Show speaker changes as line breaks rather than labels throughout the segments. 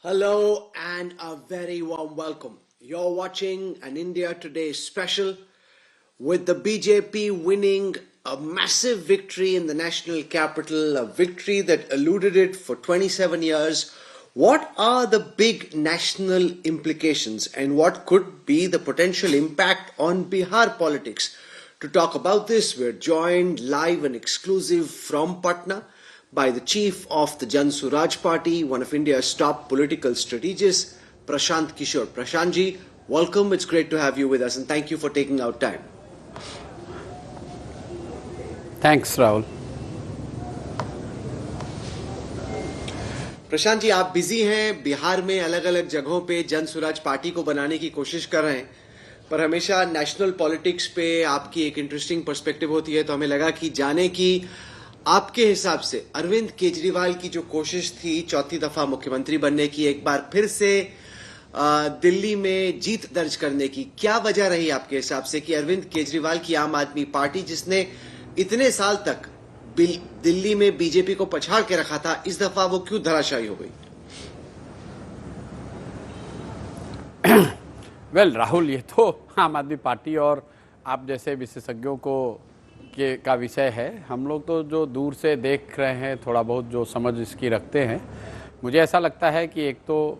Hello and a very warm welcome. You're watching an India Today special with the BJP winning a massive victory in the national capital, a victory that eluded it for 27 years. What are the big national implications and what could be the potential impact on Bihar politics? To talk about this, we're joined live and exclusive from Patna by the chief of the Jan Suraj Party, one of India's top political strategists, Prashant Kishore. Prashant ji, welcome. It's great to have you with us and thank you for taking out time.
Thanks, Rahul.
Prashant ji, आप busy हैं, बिहार में अलग अलग जगहों पे जन Swaraj party को बनाने की कोशिश कर रहे हैं, पर हमेशा नेशनल पॉलिटिक्स पे आपकी एक इंटरेस्टिंग पर्सपेक्टिव होती है, तो हमें लगा कि जाने की आपके हिसाब से अरविंद केजरीवाल की जो कोशिश थी चौथी दफा मुख्यमंत्री बनने की, एक बार फिर से दिल्ली में जीत दर्ज करने की, क्या वजह रही आपके हिसाब से कि अरविंद केजरीवाल की आम आदमी पार्टी, जिसने इतने साल तक दिल्ली में बीजेपी को पछाड़ के रखा था, इस दफा वो क्यों धराशायी हो गई?
वेल राहुल, ये तो आम आदमी पार्टी और आप जैसे विशेषज्ञों का विषय है। हम लोग तो जो दूर से देख रहे हैं, थोड़ा बहुत जो समझ इसकी रखते हैं, मुझे ऐसा लगता है कि एक तो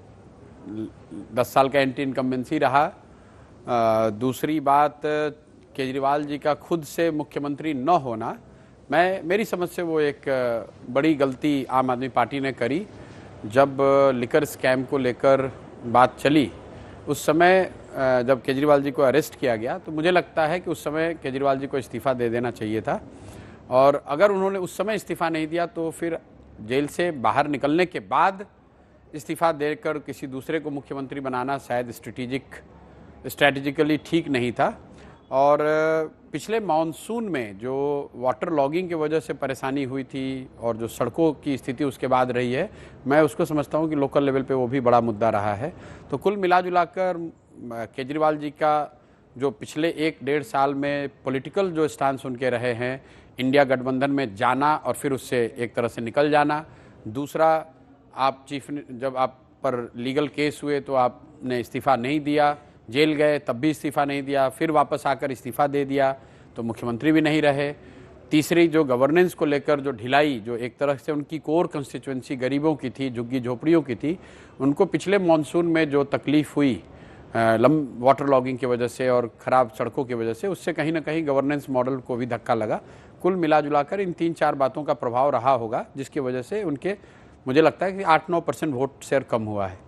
10 साल का एंटी इनकम्बेंसी रहा, दूसरी बात केजरीवाल जी का खुद से मुख्यमंत्री न होना, मेरी समझ से वो एक बड़ी गलती आम आदमी पार्टी ने करी। जब लिकर स्कैम को लेकर बात चली, उस समय जब केजरीवाल जी को अरेस्ट किया गया, तो मुझे लगता है कि उस समय केजरीवाल जी को इस्तीफ़ा दे देना चाहिए था, और अगर उन्होंने उस समय इस्तीफ़ा नहीं दिया तो फिर जेल से बाहर निकलने के बाद इस्तीफ़ा देकर किसी दूसरे को मुख्यमंत्री बनाना शायद स्ट्रैटेजिकली ठीक नहीं था। और पिछले मानसून में जो वाटर लॉगिंग की वजह से परेशानी हुई थी और जो सड़कों की स्थिति उसके बाद रही है, मैं उसको समझता हूँ कि लोकल लेवल पे वो भी बड़ा मुद्दा रहा है। तो कुल मिला जुलाकर केजरीवाल जी का जो पिछले 1-1.5 साल में पॉलिटिकल जो स्टांस उनके रहे हैं, इंडिया गठबंधन में जाना और फिर उससे एक तरह से निकल जाना, दूसरा आप जब आप पर लीगल केस हुए तो आपने इस्तीफ़ा नहीं दिया, जेल गए तब भी इस्तीफ़ा नहीं दिया, फिर वापस आकर इस्तीफ़ा दे दिया तो मुख्यमंत्री भी नहीं रहे, तीसरी जो गवर्नेंस को लेकर जो ढिलाई, जो एक तरह से उनकी कोर कंस्टिट्यूएंसी गरीबों की थी, झुग्गी झोपड़ियों की थी, उनको पिछले मानसून में जो तकलीफ़ हुई वाटर लॉगिंग की वजह से और ख़राब सड़कों की वजह से, उससे कहीं ना कहीं गवर्नेंस मॉडल को भी धक्का लगा। कुल मिला जुलाकर इन 3-4 बातों का प्रभाव रहा होगा, जिसकी वजह से उनके, मुझे लगता है कि 8-9% वोट शेयर कम हुआ है।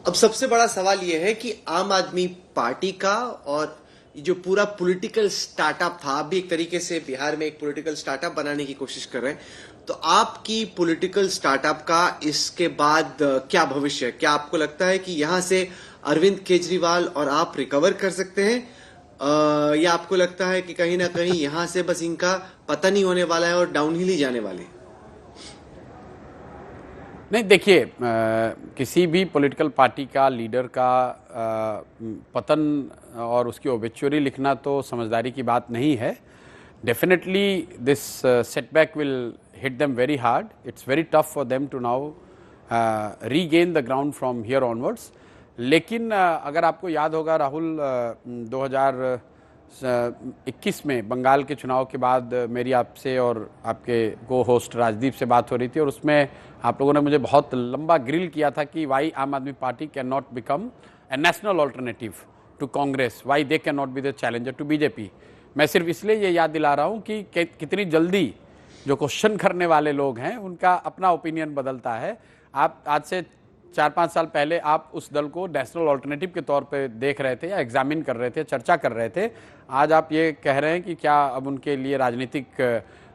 अब सबसे बड़ा सवाल यह है कि आम आदमी पार्टी का और जो पूरा पॉलिटिकल स्टार्टअप था, आप भी एक तरीके से बिहार में एक पॉलिटिकल स्टार्टअप बनाने की कोशिश कर रहे हैं, तो आपकी पॉलिटिकल स्टार्टअप का इसके बाद क्या भविष्य है? क्या आपको लगता है कि यहां से अरविंद केजरीवाल और आप रिकवर कर सकते हैं, या आपको लगता है कि कहीं ना कहीं यहां से बस इनका पतन ही होने वाला है और डाउनहिल ही जाने वाले?
नहीं, देखिए, किसी भी पॉलिटिकल पार्टी का लीडर का पतन और उसकी ओबिचुअरी लिखना तो समझदारी की बात नहीं है। Definitely this setback will hit them very hard. It's very tough for them to now regain the ground from here onwards. लेकिन अगर आपको याद होगा राहुल, 2021 में बंगाल के चुनाव के बाद मेरी आपसे और आपके को होस्ट राजदीप से बात हो रही थी, और उसमें आप लोगों ने मुझे बहुत लंबा ग्रिल किया था कि why Aam Aadmi Party can not become a national alternative to Congress, why they can not be the challenger to BJP. मैं सिर्फ इसलिए ये याद दिला रहा हूँ कि कितनी जल्दी जो क्वेश्चन करने वाले लोग हैं उनका अपना ओपिनियन बदलता है। आप आज से 4-5 साल पहले आप उस दल को नेशनल ऑल्टरनेटिव के तौर पे देख रहे थे या एग्जामिन कर रहे थे, चर्चा कर रहे थे। आज आप ये कह रहे हैं कि क्या अब उनके लिए राजनीतिक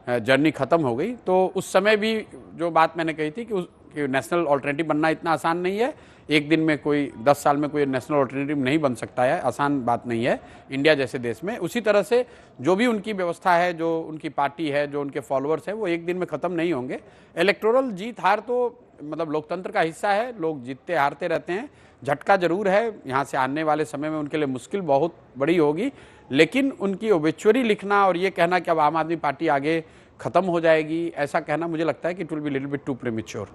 जर्नी ख़त्म हो गई। तो उस समय भी जो बात मैंने कही थी कि नेशनल ऑल्टरनेटिव बनना इतना आसान नहीं है, एक दिन में कोई 10 साल में कोई नेशनल ऑल्टरनेटिव नहीं बन सकता है, आसान बात नहीं है इंडिया जैसे देश में। उसी तरह से जो भी उनकी व्यवस्था है, जो उनकी पार्टी है, जो उनके फॉलोअर्स हैं, वो एक दिन में ख़त्म नहीं होंगे। इलेक्टोरल जीत हार तो मतलब लोकतंत्र का हिस्सा है, लोग जीतते हारते रहते हैं, झटका जरूर है, यहाँ से आने वाले समय में उनके लिए मुश्किल बहुत बड़ी होगी। लेकिन उनकी ओबिचुअरी लिखना और ये कहना कि अब आम आदमी पार्टी आगे खत्म हो जाएगी, ऐसा कहना मुझे लगता है कि it will be little bit too premature.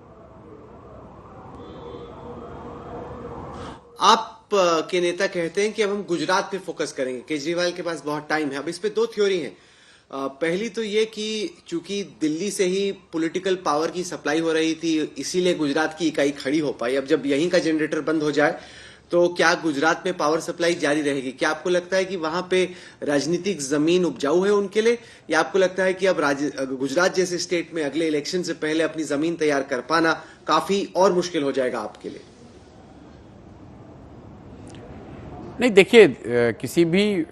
AAP के नेता कहते हैं कि अब हम गुजरात पे फोकस करेंगे, केजरीवाल के पास बहुत टाइम है। अब इस पे दो थ्योरी हैं। पहली तो ये कि चूंकि दिल्ली से ही पॉलिटिकल पावर की सप्लाई हो रही थी, इसीलिए गुजरात की इकाई खड़ी हो पाई। अब जब यहीं का जनरेटर बंद हो जाए तो क्या गुजरात में पावर सप्लाई जारी रहेगी? क्या आपको लगता है कि वहां पे राजनीतिक जमीन उपजाऊ है उनके लिए, या आपको लगता है कि अब गुजरात जैसे स्टेट में अगले इलेक्शन से पहले अपनी जमीन तैयार कर पाना काफी और मुश्किल हो जाएगा आपके लिए?
नहीं, देखिए, किसी भी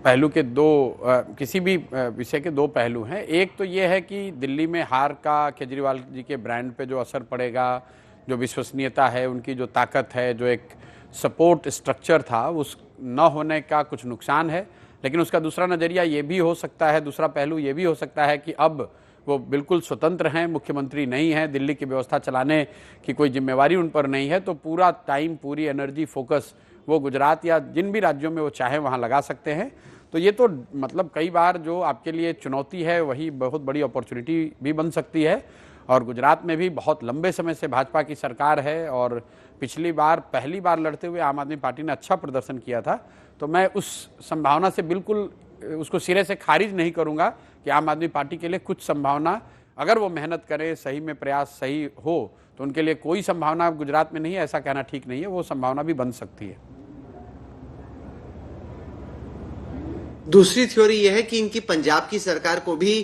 पहलू के दो किसी भी विषय के दो पहलू हैं। एक तो ये है कि दिल्ली में हार का केजरीवाल जी के ब्रांड पे जो असर पड़ेगा, जो विश्वसनीयता है, उनकी जो ताकत है, जो एक सपोर्ट स्ट्रक्चर था, उस न होने का कुछ नुकसान है। लेकिन उसका दूसरा नज़रिया ये भी हो सकता है, दूसरा पहलू ये भी हो सकता है कि अब वो बिल्कुल स्वतंत्र हैं, मुख्यमंत्री नहीं हैं, दिल्ली की व्यवस्था चलाने की कोई जिम्मेवारी उन पर नहीं है, तो पूरा टाइम, पूरी एनर्जी, फोकस वो गुजरात या जिन भी राज्यों में वो चाहे वहाँ लगा सकते हैं। तो ये तो मतलब कई बार जो आपके लिए चुनौती है वही बहुत बड़ी अपॉर्चुनिटी भी बन सकती है। और गुजरात में भी बहुत लंबे समय से भाजपा की सरकार है और पिछली बार पहली बार लड़ते हुए आम आदमी पार्टी ने अच्छा प्रदर्शन किया था। तो मैं उस संभावना से बिल्कुल उसको सिरे से खारिज नहीं करूंगा कि आम आदमी पार्टी के लिए कुछ संभावना, अगर वो मेहनत करें, सही में प्रयास सही हो, तो उनके लिए कोई संभावना गुजरात में नहीं है, ऐसा कहना ठीक नहीं है। वो संभावना भी बन सकती है।
दूसरी थ्योरी यह है कि इनकी पंजाब की सरकार को भी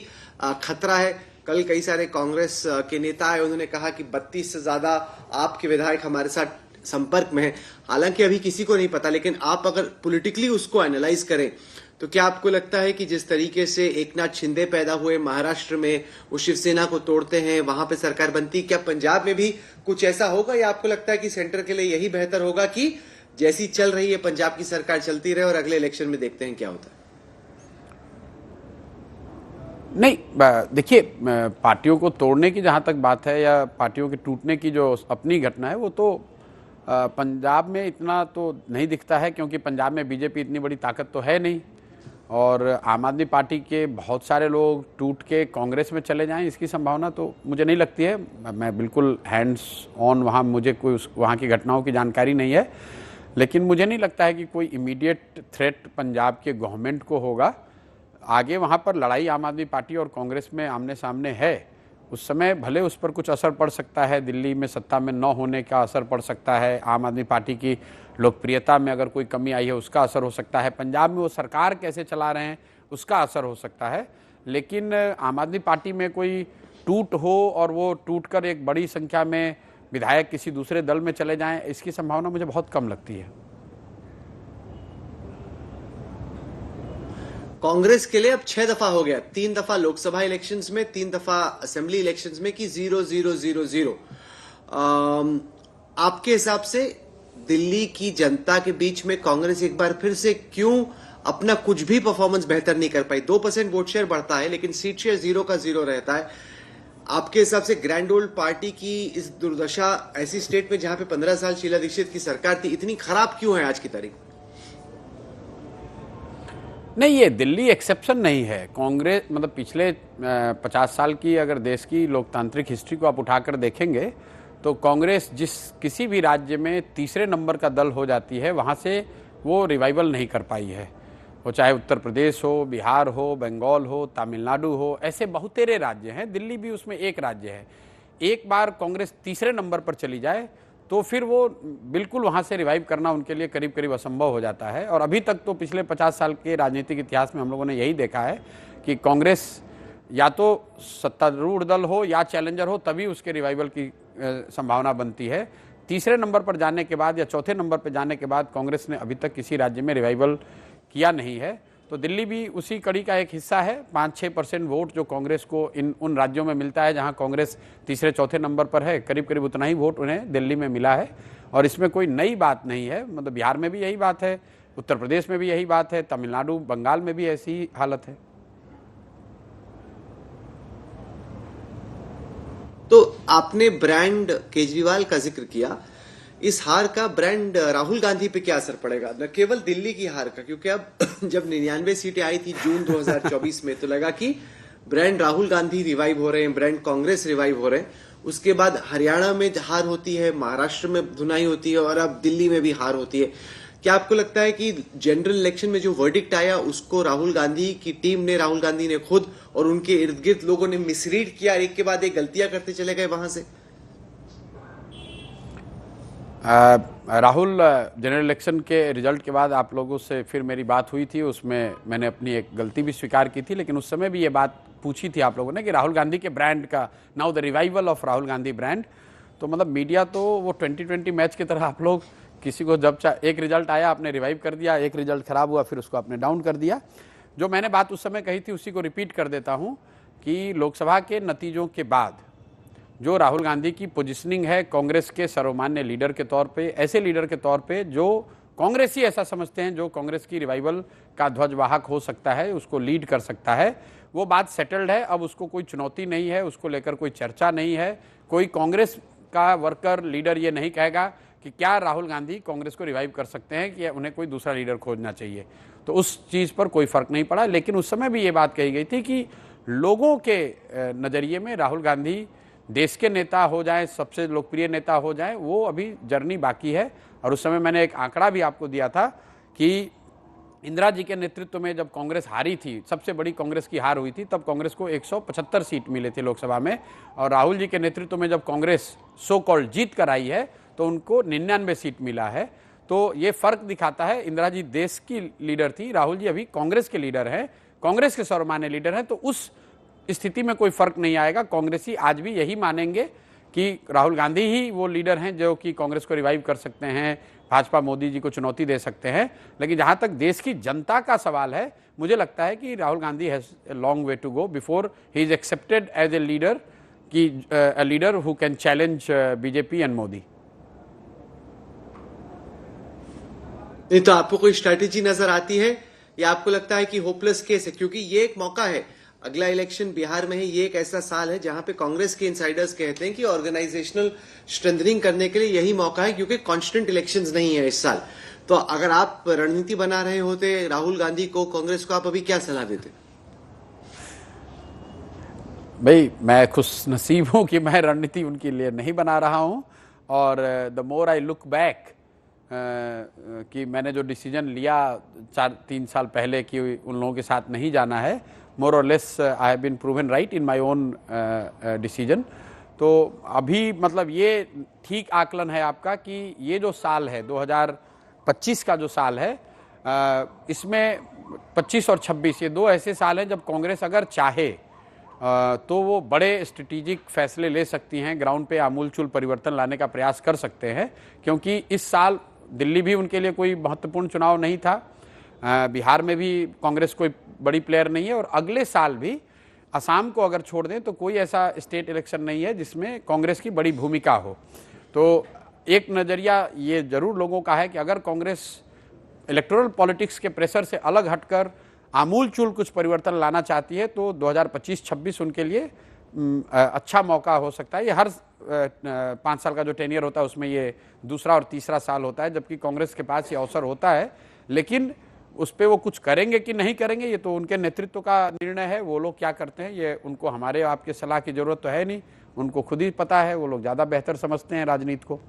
खतरा है। कल कई सारे कांग्रेस के नेता आए, उन्होंने कहा कि 32 से ज्यादा आपके विधायक हमारे साथ संपर्क में हैं। हालांकि अभी किसी को नहीं पता, लेकिन आप अगर पॉलिटिकली उसको एनालाइज करें तो क्या आपको लगता है कि जिस तरीके से एकनाथ शिंदे पैदा हुए महाराष्ट्र में, वो शिवसेना को तोड़ते हैं, वहां पे सरकार बनती, क्या पंजाब में भी कुछ ऐसा होगा, या आपको लगता है कि सेंटर के लिए यही बेहतर होगा कि जैसी चल रही है पंजाब की सरकार चलती रहे और अगले इलेक्शन में देखते हैं क्या होता है?
नहीं, देखिए, पार्टियों को तोड़ने की जहाँ तक बात है या पार्टियों के टूटने की जो अपनी घटना है, वो तो पंजाब में इतना तो नहीं दिखता है, क्योंकि पंजाब में बीजेपी इतनी बड़ी ताकत तो है नहीं। और आम आदमी पार्टी के बहुत सारे लोग टूट के कांग्रेस में चले जाएं, इसकी संभावना तो मुझे नहीं लगती है। मैं बिल्कुल हैंड्स ऑन वहाँ, मुझे कोई वहाँ की घटनाओं की जानकारी नहीं है, लेकिन मुझे नहीं लगता है कि कोई इमीडिएट थ्रेट पंजाब के गवर्नमेंट को होगा। आगे वहाँ पर लड़ाई आम आदमी पार्टी और कांग्रेस में आमने सामने है, उस समय भले उस पर कुछ असर पड़ सकता है, दिल्ली में सत्ता में न होने का असर पड़ सकता है, आम आदमी पार्टी की लोकप्रियता में अगर कोई कमी आई है उसका असर हो सकता है, पंजाब में वो सरकार कैसे चला रहे हैं उसका असर हो सकता है। लेकिन आम आदमी पार्टी में कोई टूट हो और वो टूट कर एक बड़ी संख्या में विधायक किसी दूसरे दल में चले जाएं, इसकी संभावना मुझे बहुत कम लगती है।
कांग्रेस के लिए अब 6 दफा हो गया, 3 दफा लोकसभा इलेक्शंस में, 3 दफा असेंबली इलेक्शंस में कि 0-0-0-0। आपके हिसाब से दिल्ली की जनता के बीच में कांग्रेस एक बार फिर से क्यों अपना कुछ भी परफॉर्मेंस बेहतर नहीं कर पाई? 2% वोट शेयर बढ़ता है लेकिन सीट शेयर 0 का 0 रहता है। आपके हिसाब से ग्रैंड ओल्ड पार्टी की इस दुर्दशा ऐसी स्टेट में जहां पे 15 साल शीला दीक्षित की सरकार थी, इतनी खराब क्यों है आज की तारीख?
नहीं, ये दिल्ली एक्सेप्शन नहीं है। कांग्रेस मतलब पिछले 50 साल की अगर देश की लोकतांत्रिक हिस्ट्री को आप उठाकर देखेंगे तो कांग्रेस जिस किसी भी राज्य में तीसरे नंबर का दल हो जाती है, वहाँ से वो रिवाइवल नहीं कर पाई है। वो चाहे उत्तर प्रदेश हो, बिहार हो, बंगाल हो, तमिलनाडु हो, ऐसे बहुतेरे राज्य हैं, दिल्ली भी उसमें एक राज्य है। एक बार कांग्रेस तीसरे नंबर पर चली जाए तो फिर वो बिल्कुल वहाँ से रिवाइव करना उनके लिए करीब करीब असंभव हो जाता है। और अभी तक तो पिछले 50 साल के राजनीतिक इतिहास में हम लोगों ने यही देखा है कि कांग्रेस या तो सत्तारूढ़ दल हो या चैलेंजर हो, तभी उसके रिवाइवल की संभावना बनती है। तीसरे नंबर पर जाने के बाद या चौथे नंबर पर जाने के बाद कांग्रेस ने अभी तक किसी राज्य में रिवाइवल किया नहीं है। तो दिल्ली भी उसी कड़ी का एक हिस्सा है। 5-6% वोट जो कांग्रेस को उन राज्यों में मिलता है जहां कांग्रेस तीसरे चौथे नंबर पर है, करीब करीब उतना ही वोट उन्हें दिल्ली में मिला है। और इसमें कोई नई बात नहीं है, मतलब बिहार में भी यही बात है, उत्तर प्रदेश में भी यही बात है, तमिलनाडु, बंगाल में भी ऐसी ही हालत है।
तो आपने ब्रांड केजरीवाल का जिक्र किया, इस हार का ब्रांड राहुल गांधी पे क्या असर पड़ेगा? न केवल दिल्ली की हार का, क्योंकि अब जब 99 सीटें आई थी जून 2024 में तो लगा कि ब्रांड राहुल गांधी रिवाइव हो रहे हैं, ब्रांड कांग्रेस रिवाइव हो रहे हैं, उसके बाद हरियाणा में हार होती है, महाराष्ट्र में धुनाई होती है और अब दिल्ली में भी हार होती है। क्या आपको लगता है कि जनरल इलेक्शन में जो वर्डिक्ट आया उसको राहुल गांधी की टीम ने, राहुल गांधी ने खुद और उनके इर्द गिर्द लोगों ने मिसरीड किया, एक के बाद एक गलतियां करते चले गए वहां से?
राहुल, जनरल इलेक्शन के रिजल्ट के बाद आप लोगों से फिर मेरी बात हुई थी, उसमें मैंने अपनी एक गलती भी स्वीकार की थी, लेकिन उस समय भी ये बात पूछी थी आप लोगों ने कि राहुल गांधी के ब्रांड का, now the revival of Rahul Gandhi brand. तो मतलब मीडिया तो वो 2020 मैच की तरह आप लोग किसी को जब एक रिजल्ट आया आपने रिवाइव कर दिया, एक रिजल्ट खराब हुआ फिर उसको आपने डाउन कर दिया। जो मैंने बात उस समय कही थी उसी को रिपीट कर देता हूं कि लोकसभा के नतीजों के बाद जो राहुल गांधी की पोजीशनिंग है कांग्रेस के सर्वमान्य लीडर के तौर पे, ऐसे लीडर के तौर पे जो कांग्रेस ही ऐसा समझते हैं जो कांग्रेस की रिवाइवल का ध्वजवाहक हो सकता है, उसको लीड कर सकता है, वो बात सेटल्ड है। अब उसको कोई चुनौती नहीं है, उसको लेकर कोई चर्चा नहीं है। कोई कांग्रेस का वर्कर लीडर ये नहीं कहेगा कि क्या राहुल गांधी कांग्रेस को रिवाइव कर सकते हैं कि उन्हें कोई दूसरा लीडर खोजना चाहिए। तो उस चीज़ पर कोई फर्क नहीं पड़ा। लेकिन उस समय भी ये बात कही गई थी कि लोगों के नज़रिए में राहुल गांधी देश के नेता हो जाएं, सबसे लोकप्रिय नेता हो जाएं, वो अभी जर्नी बाकी है। और उस समय मैंने एक आंकड़ा भी आपको दिया था कि इंदिरा जी के नेतृत्व में जब कांग्रेस हारी थी, सबसे बड़ी कांग्रेस की हार हुई थी, तब कांग्रेस को 175 सीट मिले थे लोकसभा में। और राहुल जी के नेतृत्व में जब कांग्रेस सो कॉल्ड जीत कर आई है तो उनको 99 सीट मिला है। तो ये फर्क दिखाता है, इंदिरा जी देश की लीडर थी, राहुल जी अभी कांग्रेस के लीडर हैं, कांग्रेस के सर्वमान्य लीडर हैं। तो उस स्थिति में कोई फर्क नहीं आएगा। कांग्रेसी आज भी यही मानेंगे कि राहुल गांधी ही वो लीडर हैं जो कि कांग्रेस को रिवाइव कर सकते हैं, भाजपा मोदी जी को चुनौती दे सकते हैं। लेकिन जहां तक देश की जनता का सवाल है, मुझे लगता है कि Rahul Gandhi has a long way to go before he is accepted as a leader, की a leader who can challenge BJP and Modi.
नहीं तो आपको कोई स्ट्रैटेजी नजर आती है या आपको लगता है कि होपलेस केस है? क्योंकि ये एक मौका है, अगला इलेक्शन बिहार में है, ये एक ऐसा साल है जहां पे कांग्रेस के इनसाइडर्स कहते हैं कि ऑर्गेनाइजेशनल स्ट्रेंथनिंग करने के लिए यही मौका है, क्योंकि कांस्टेंट इलेक्शंस नहीं है इस साल। तो अगर आप रणनीति बना रहे होते राहुल गांधी को, कांग्रेस को, आप अभी क्या सलाह देते?
भाई मैं खुश नसीब हूं कि मैं रणनीति उनके लिए नहीं बना रहा हूं। और the more I look back कि मैंने जो डिसीजन लिया 3 साल पहले कि उन लोगों के साथ नहीं जाना है, मोर और less I have been proven right in my own decision. तो अभी मतलब ये ठीक आकलन है आपका कि ये जो साल है 2025 का जो साल है, इसमें 25 और 26 ये 2 ऐसे साल हैं जब कांग्रेस अगर चाहे तो वो बड़े स्ट्रेटेजिक फैसले ले सकती हैं, ग्राउंड पे आमूलचूल परिवर्तन लाने का प्रयास कर सकते हैं। क्योंकि इस साल दिल्ली भी उनके लिए कोई महत्वपूर्ण चुनाव नहीं था, बिहार में भी कांग्रेस कोई बड़ी प्लेयर नहीं है, और अगले साल भी असम को अगर छोड़ दें तो कोई ऐसा स्टेट इलेक्शन नहीं है जिसमें कांग्रेस की बड़ी भूमिका हो। तो एक नज़रिया ये जरूर लोगों का है कि अगर कांग्रेस इलेक्टोरल पॉलिटिक्स के प्रेशर से अलग हटकर आमूलचूल कुछ परिवर्तन लाना चाहती है तो 2025-26 उनके लिए अच्छा मौका हो सकता है। ये हर 5 साल का जो टेनियर होता है उसमें ये दूसरा और तीसरा साल होता है, जबकि कांग्रेस के पास ये अवसर होता है। लेकिन उस पर वो कुछ करेंगे कि नहीं करेंगे ये तो उनके नेतृत्व का निर्णय है। वो लोग क्या करते हैं ये उनको हमारे आपके सलाह की जरूरत तो है नहीं, उनको खुद ही पता है, वो लोग ज़्यादा बेहतर समझते हैं राजनीति को।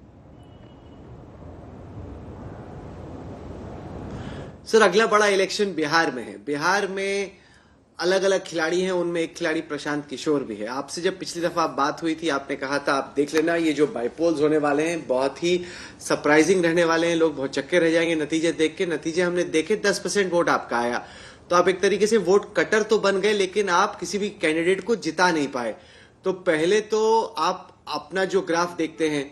सर, अगला बड़ा इलेक्शन बिहार में है। बिहार में अलग अलग खिलाड़ी हैं, उनमें एक खिलाड़ी प्रशांत किशोर भी है। आपसे जब पिछली दफा बात हुई थी आपने कहा था आप देख लेना ये जो बाइपोल्स होने वाले हैं बहुत ही सरप्राइजिंग रहने वाले हैं, लोग बहुत चक्के रह जाएंगे नतीजे देख के। नतीजे हमने देखे, 10% वोट आपका आया, तो आप एक तरीके से वोट कटर तो बन गए, लेकिन आप किसी भी कैंडिडेट को जिता नहीं पाए। तो पहले तो आप अपना जो ग्राफ देखते हैं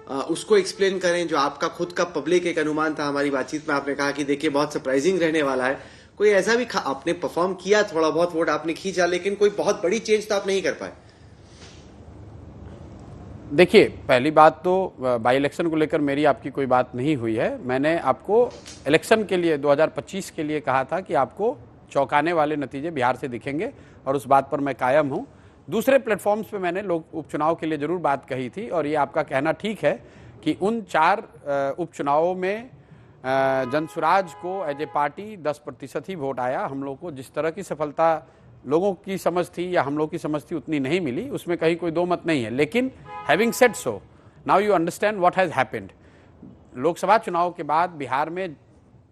उसको एक्सप्लेन करें, जो आपका खुद का पब्लिक एक अनुमान था। हमारी बातचीत में आपने कहा कि देखिए बहुत सरप्राइजिंग रहने वाला है। कोई ऐसा भी आपने परफॉर्म किया, थोड़ा बहुत वोट आपने खींचा, लेकिन कोई बहुत बड़ी चेंज तो आप नहीं कर पाए।
देखिए, पहली बात तो बाई इलेक्शन को लेकर मेरी आपकी कोई बात नहीं हुई है। मैंने आपको इलेक्शन के लिए 2025 के लिए कहा था कि आपको चौंकाने वाले नतीजे बिहार से दिखेंगे, और उस बात पर मैं कायम हूं। दूसरे प्लेटफॉर्म्स पे मैंने लोग उपचुनाव के लिए जरूर बात कही थी, और ये आपका कहना ठीक है कि उन 4 उपचुनावों में जनसुराज को एज ए पार्टी 10% ही वोट आया। हम लोग को जिस तरह की सफलता लोगों की समझ थी या हम लोग की समझ थी उतनी नहीं मिली, उसमें कहीं कोई दो मत नहीं है। लेकिन having said so, now you understand what has happened. Lok Sabha चुनाव के बाद बिहार में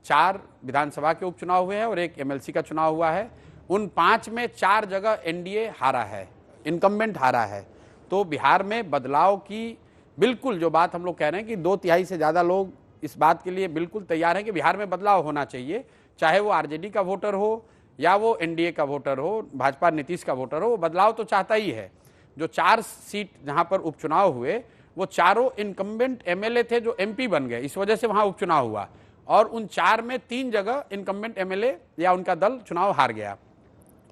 4 विधानसभा के उपचुनाव हुए हैं और 1 एमएलसी का चुनाव हुआ है। उन 5 में 4 जगह एनडीए हारा है, इनकम्बेंट हारा है। तो बिहार में बदलाव की बिल्कुल जो बात हम लोग कह रहे हैं कि 2/3 से ज़्यादा लोग इस बात के लिए बिल्कुल तैयार हैं कि बिहार में बदलाव होना चाहिए, चाहे वो आरजेडी का वोटर हो या वो एनडीए का वोटर हो, भाजपा नीतीश का वोटर हो, वो बदलाव तो चाहता ही है। जो 4 सीट जहां पर उपचुनाव हुए वो चारों इनकम्बेंट एमएलए थे जो एमपी बन गए, इस वजह से वहां उपचुनाव हुआ। और उन 4 में 3 जगह इनकम्बेंट एमएलए या उनका दल चुनाव हार गया।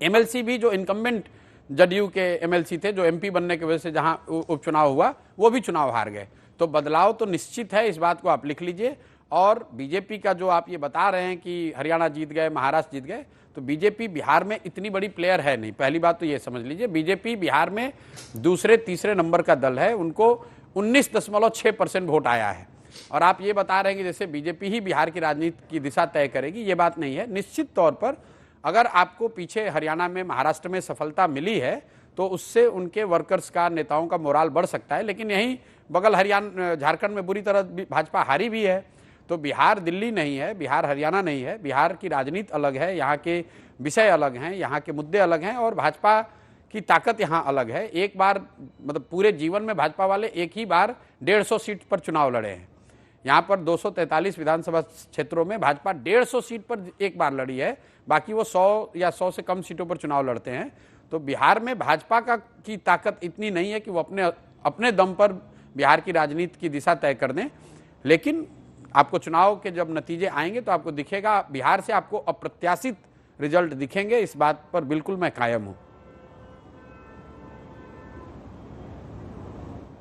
एमएलसी भी जो इनकम्बेंट जदयू के एमएलसी थे, जो एमपी बनने की वजह से जहां उपचुनाव हुआ, वो भी चुनाव हार गए। तो बदलाव तो निश्चित है, इस बात को आप लिख लीजिए। और बीजेपी का जो आप ये बता रहे हैं कि हरियाणा जीत गए, महाराष्ट्र जीत गए, तो बीजेपी बिहार में इतनी बड़ी प्लेयर है नहीं। पहली बात तो ये समझ लीजिए, बीजेपी बिहार में दूसरे तीसरे नंबर का दल है, उनको 19.6% वोट आया है। और आप ये बता रहे हैं कि जैसे बीजेपी ही बिहार की राजनीति की दिशा तय करेगी, ये बात नहीं है। निश्चित तौर पर अगर आपको पीछे हरियाणा में, महाराष्ट्र में सफलता मिली है तो उससे उनके वर्कर्स का, नेताओं का मोराल बढ़ सकता है। लेकिन यहीं बगल हरियाणा, झारखंड में बुरी तरह भाजपा हारी भी है। तो बिहार दिल्ली नहीं है, बिहार हरियाणा नहीं है। बिहार की राजनीति अलग है, यहाँ के विषय अलग हैं, यहाँ के मुद्दे अलग हैं और भाजपा की ताकत यहाँ अलग है। एक बार मतलब पूरे जीवन में भाजपा वाले एक ही बार 150 सीट पर चुनाव लड़े हैं। यहाँ पर 243 विधानसभा क्षेत्रों में भाजपा 150 सीट पर एक बार लड़ी है, बाकी वो 100 या 100 से कम सीटों पर चुनाव लड़ते हैं। तो बिहार में भाजपा की ताकत इतनी नहीं है कि वो अपने दम पर बिहार की राजनीति की दिशा तय कर दें। लेकिन आपको चुनाव के जब नतीजे आएंगे तो आपको दिखेगा, बिहार से आपको अप्रत्याशित रिजल्ट दिखेंगे। इस बात पर बिल्कुल मैं कायम हूं।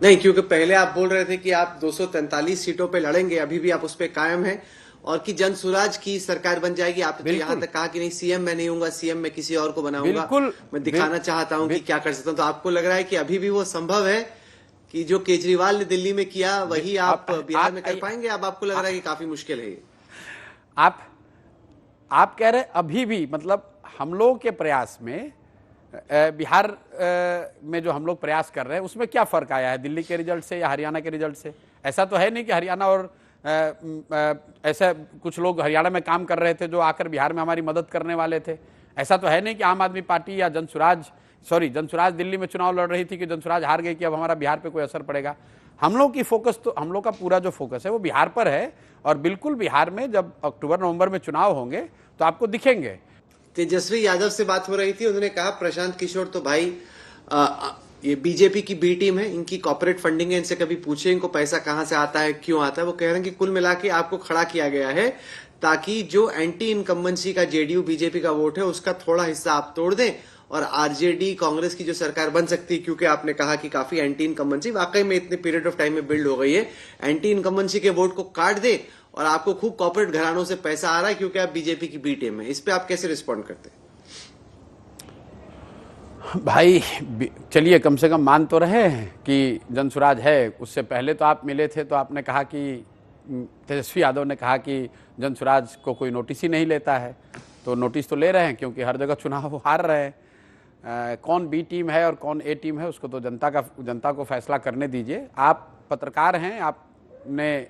नहीं, क्योंकि पहले आप बोल रहे थे कि आप 243 सीटों पे लड़ेंगे, अभी भी आप उस पे कायम हैं और कि जन स्वराज की सरकार बन जाएगी। आपने तो यहां तक कहा कि नहीं, सीएम मैं नहीं हूंगा, सीएम मैं किसी और को बनाऊंगा,
बिल्कुल
मैं दिखाना चाहता हूं कि क्या कर सकता हूं। तो आपको लग रहा है कि अभी भी वो संभव है कि जो केजरीवाल ने दिल्ली में किया वही आप बिहार में कर पाएंगे? अब आपको लग रहा है कि काफी मुश्किल है?
आप कह रहे अभी भी, मतलब हम लोग के प्रयास में बिहार में जो हम लोग प्रयास कर रहे हैं उसमें क्या फर्क आया है दिल्ली के रिजल्ट से या हरियाणा के रिजल्ट से? ऐसा तो है नहीं कि हरियाणा और ऐसा कुछ लोग हरियाणा में काम कर रहे थे जो आकर बिहार में हमारी मदद करने वाले थे। ऐसा तो है नहीं कि आम आदमी पार्टी या जनसुराज दिल्ली में चुनाव लड़ रही थी कि जनसुराज हार गई कि अब हमारा बिहार पे कोई असर पड़ेगा। हम लोग का पूरा जो फोकस है वो बिहार पर है। और बिल्कुल बिहार में जब अक्टूबर नवंबर में चुनाव होंगे तो आपको दिखेंगे।
तेजस्वी यादव से बात हो रही थी, उन्होंने कहा प्रशांत किशोर तो भाई ये बीजेपी की बी टीम है, इनकी कॉर्पोरेट फंडिंग है, इनसे कभी पूछे इनको पैसा कहां से आता है, क्यों आता है। वो कह रहे हैं कि कुल मिला के आपको खड़ा किया गया है ताकि जो एंटी इनकम्बेंसी का जेडीयू बीजेपी का वोट है उसका थोड़ा हिस्सा आप तोड़ दें और आरजेडी कांग्रेस की जो सरकार बन सकती है, क्योंकि आपने कहा कि काफी एंटी इनकम्बेंसी वाकई में इतने पीरियड ऑफ टाइम में बिल्ड हो गई है, एंटी इनकम्बेंसी के वोट को काट दे और आपको खूब कॉर्पोरेट घरानों से पैसा आ रहा है क्योंकि आप बीजेपी की बी टीम है। इस पे आप कैसे रिस्पॉन्ड करते हैं?
भाई चलिए, कम से कम मान तो रहे हैं कि जनसुराज है। उससे पहले तो आप मिले थे तो आपने कहा कि तेजस्वी यादव ने कहा कि जनसुराज को कोई नोटिस ही नहीं लेता है। तो नोटिस तो ले रहे हैं क्योंकि हर जगह चुनाव हार रहे हैं। कौन बी टीम है और कौन ए टीम है उसको तो जनता को फैसला करने दीजिए। आप पत्रकार हैं, आपने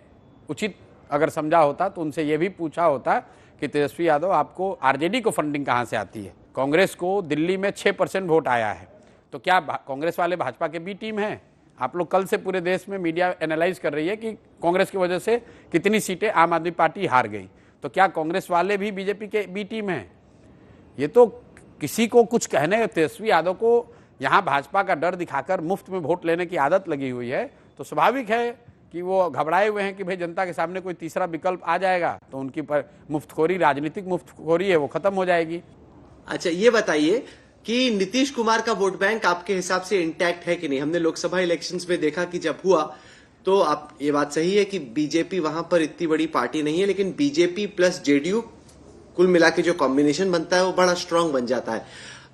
उचित अगर समझा होता तो उनसे ये भी पूछा होता कि तेजस्वी यादव आपको आरजेडी को फंडिंग कहाँ से आती है? कांग्रेस को दिल्ली में 6% वोट आया है, तो क्या कांग्रेस वाले भाजपा के बी टीम हैं? आप लोग कल से पूरे देश में मीडिया एनालाइज कर रही है कि कांग्रेस की वजह से कितनी सीटें आम आदमी पार्टी हार गई। तो क्या कांग्रेस वाले भी बीजेपी के बी टीम हैं? ये तो किसी को कुछ कहने, तेजस्वी यादव को यहाँ भाजपा का डर दिखाकर मुफ्त में वोट लेने की आदत लगी हुई है, तो स्वाभाविक है कि वो घबराए हुए हैं कि भाई जनता के सामने कोई तीसरा विकल्प आ जाएगा तो उनकी मुफ्तखोरी, राजनीतिक मुफ्तखोरी है, वो खत्म हो जाएगी।
अच्छा, ये बताइए कि नीतीश कुमार का वोट बैंक आपके हिसाब से इंटैक्ट है कि नहीं? हमने लोकसभा इलेक्शंस में देखा कि जब हुआ तो आप, ये बात सही है कि बीजेपी वहां पर इतनी बड़ी पार्टी नहीं है, लेकिन बीजेपी प्लस जेडीयू कुल मिला के जो कॉम्बिनेशन बनता है वो बड़ा स्ट्रांग बन जाता है।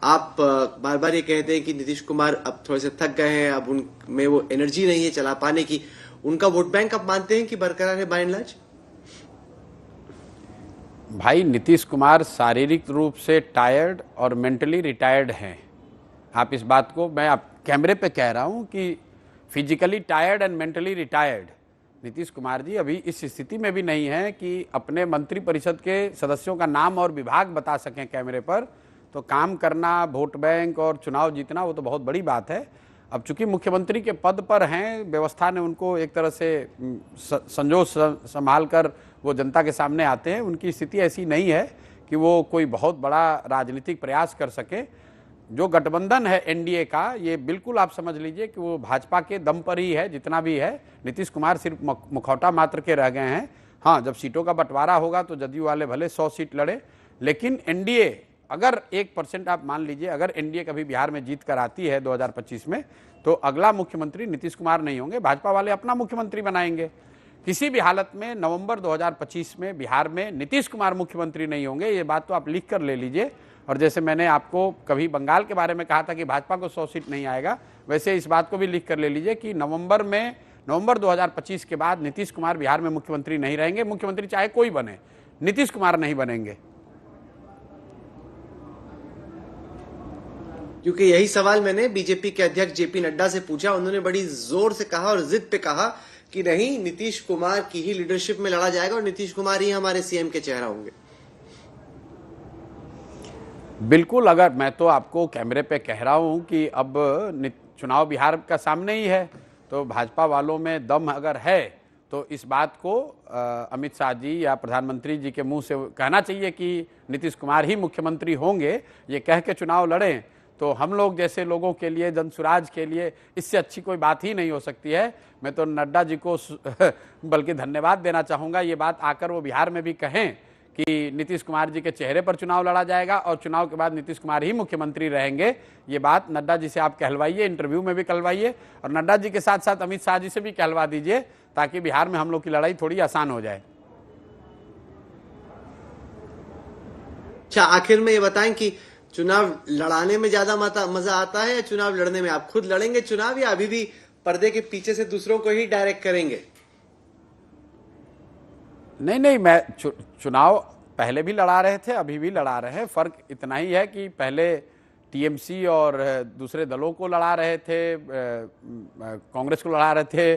आप बार बार ये कहते हैं कि नीतीश कुमार अब थोड़े से थक गए हैं, अब उनमें वो एनर्जी नहीं है चला पाने की। उनका वोट बैंक आप मानते हैं कि बरकरार है बाय एंड लार्ज?
भाई नीतीश कुमार शारीरिक रूप से टायर्ड और मेंटली रिटायर्ड हैं। आप इस बात को मैं आप कैमरे पे कह रहा हूं कि physically tired and mentally retired Nitish Kumar ji अभी इस स्थिति में भी नहीं है कि अपने मंत्रिपरिषद के सदस्यों का नाम और विभाग बता सकें कैमरे पर। तो काम करना, वोट बैंक और चुनाव जीतना वो तो बहुत बड़ी बात है। अब चूंकि मुख्यमंत्री के पद पर हैं, व्यवस्था ने उनको एक तरह से संजोग संभाल कर वो जनता के सामने आते हैं। उनकी स्थिति ऐसी नहीं है कि वो कोई बहुत बड़ा राजनीतिक प्रयास कर सके। जो गठबंधन है एनडीए का, ये बिल्कुल आप समझ लीजिए कि वो भाजपा के दम पर ही है। जितना भी है, नीतीश कुमार सिर्फ मुखौटा मात्र के रह गए हैं। हाँ, जब सीटों का बंटवारा होगा तो जदयू वाले भले 100 सीट लड़े, लेकिन एनडीए अगर 1% आप मान लीजिए, अगर एनडीए कभी बिहार में जीत कर आती है 2025 में, तो अगला मुख्यमंत्री नीतीश कुमार नहीं होंगे, भाजपा वाले अपना मुख्यमंत्री बनाएंगे। किसी भी हालत में नवंबर 2025 में बिहार में नीतीश कुमार मुख्यमंत्री नहीं होंगे, ये बात तो आप लिख कर ले लीजिए। और जैसे मैंने आपको कभी बंगाल के बारे में कहा था कि भाजपा को 100 सीट नहीं आएगा, वैसे इस बात को भी लिख कर ले लीजिए कि नवंबर 2025 के बाद नीतीश कुमार बिहार में मुख्यमंत्री नहीं रहेंगे। मुख्यमंत्री चाहे कोई बने, नीतीश कुमार नहीं बनेंगे।
क्योंकि यही सवाल मैंने बीजेपी के अध्यक्ष जेपी नड्डा से पूछा। उन्होंने बड़ी जोर से कहा और जिद पे कहा कि नहीं, नीतीश कुमार की ही लीडरशिप में लड़ा जाएगा और नीतीश कुमार ही हमारे सीएम के चेहरा होंगे।
बिल्कुल, अगर मैं तो आपको कैमरे पे कह रहा हूं कि अब चुनाव बिहार का सामने ही है, तो भाजपा वालों में दम अगर है तो इस बात को अमित शाह जी या प्रधानमंत्री जी के मुंह से कहना चाहिए कि नीतीश कुमार ही मुख्यमंत्री होंगे। ये कह के चुनाव लड़ें तो हम लोग जैसे लोगों के लिए, जनसुराज के लिए इससे अच्छी कोई बात ही नहीं हो सकती है। मैं तो नड्डा जी को बल्कि धन्यवाद देना चाहूँगा, ये बात आकर वो बिहार में भी कहें कि नीतीश कुमार जी के चेहरे पर चुनाव लड़ा जाएगा और चुनाव के बाद नीतीश कुमार ही मुख्यमंत्री रहेंगे। ये बात नड्डा जी से आप कहलवाइए, इंटरव्यू में भी कहलवाइए, और नड्डा जी के साथ साथ अमित शाह जी से भी कहलवा दीजिए, ताकि बिहार में हम लोग की लड़ाई थोड़ी आसान हो जाए।
अच्छा, आखिर में ये बताएं कि चुनाव लड़ाने में ज्यादा मजा आता है या चुनाव लड़ने में? आप खुद लड़ेंगे चुनाव या अभी भी पर्दे के पीछे से दूसरों को ही डायरेक्ट करेंगे?
नहीं, मैं चुनाव पहले भी लड़ा रहे थे, अभी भी लड़ा रहे हैं। फर्क इतना ही है कि पहले टीएमसी और दूसरे दलों को लड़ा रहे थे, कांग्रेस को लड़ा रहे थे,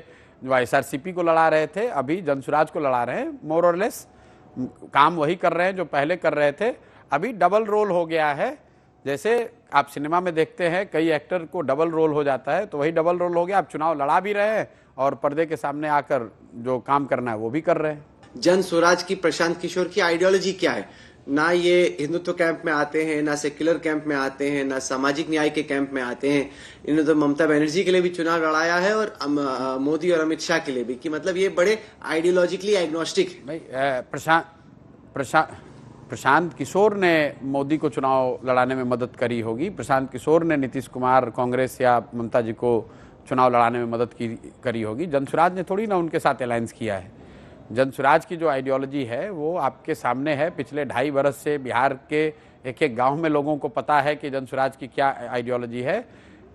एसआरसीपी को लड़ा रहे थे, अभी जनसुराज को लड़ा रहे हैं। मोर और लेस काम वही कर रहे हैं जो पहले कर रहे थे। अभी डबल रोल हो गया है। जैसे आप सिनेमा में देखते हैं कई एक्टर को डबल रोल हो जाता है, तो वही डबल रोल हो गया। आप चुनाव लड़ा भी रहे हैं और पर्दे के सामने आकर जो काम करना है वो भी कर रहे हैं।
जन स्वराज की प्रशांत किशोर की आइडियोलॉजी क्या है? ना ये हिंदुत्व कैंप में आते हैं, ना सेक्युलर कैंप में आते हैं, ना सामाजिक न्याय के कैंप में आते हैं। इन्होंने तो ममता बनर्जी के लिए भी चुनाव लड़ाया है और मोदी और अमित शाह के लिए भी, कि मतलब ये बड़े आइडियोलॉजिकली एग्नोस्टिक है।
प्रशांत किशोर ने मोदी को चुनाव लड़ाने में मदद करी होगी। प्रशांत किशोर ने नीतीश कुमार, कांग्रेस या ममता जी को चुनाव लड़ाने में मदद करी होगी। जनसुराज ने थोड़ी ना उनके साथ अलायंस किया है। जनसुराज की जो आइडियोलॉजी है वो आपके सामने है। पिछले 2.5 बरस से बिहार के एक एक गांव में लोगों को पता है कि जनसुराज की क्या आइडियोलॉजी है।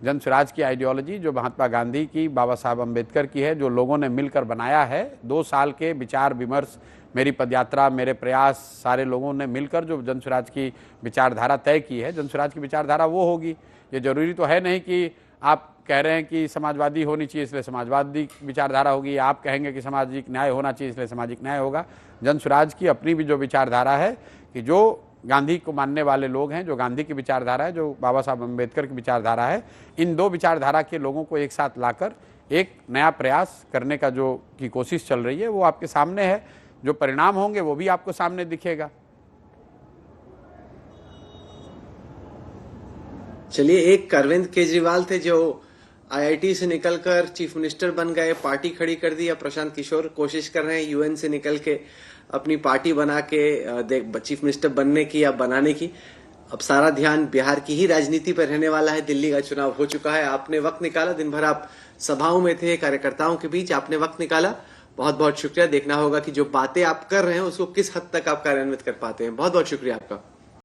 जनसुराज की आइडियोलॉजी जो महात्मा गांधी की, बाबा साहब अम्बेडकर की है, जो लोगों ने मिलकर बनाया है। 2 साल के विचार विमर्श, मेरी पदयात्रा, मेरे प्रयास, सारे लोगों ने मिलकर जो जनसुराज की विचारधारा तय की है, जनसुराज की विचारधारा वो होगी। ये जरूरी तो है नहीं कि आप कह रहे हैं कि समाजवादी होनी चाहिए इसलिए समाजवादी विचारधारा होगी, या आप कहेंगे कि सामाजिक न्याय होना चाहिए इसलिए सामाजिक न्याय होगा। जनसुराज की अपनी भी जो विचारधारा है कि जो गांधी को मानने वाले लोग हैं, जो गांधी की विचारधारा है, जो बाबा साहब अम्बेडकर की विचारधारा है, इन 2 विचारधारा के लोगों को एक साथ लाकर एक नया प्रयास करने का जो की कोशिश चल रही है वो आपके सामने है। जो परिणाम होंगे वो भी आपको सामने दिखेगा।
चलिए, एक अरविंद केजरीवाल थे जो आईआईटी से निकलकर चीफ मिनिस्टर बन गए, पार्टी खड़ी कर दी। अब प्रशांत किशोर कोशिश कर रहे हैं यूएन से निकल के अपनी पार्टी बना के चीफ मिनिस्टर बनने की या बनाने की। अब सारा ध्यान बिहार की ही राजनीति पर रहने वाला है। दिल्ली का चुनाव हो चुका है। आपने वक्त निकाला, दिन भर आप सभाओं में थे, कार्यकर्ताओं के बीच आपने वक्त निकाला, बहुत बहुत शुक्रिया। देखना होगा कि जो बातें आप कर रहे हैं उसको किस हद तक आप कार्यान्वित कर पाते हैं। बहुत बहुत शुक्रिया आपका।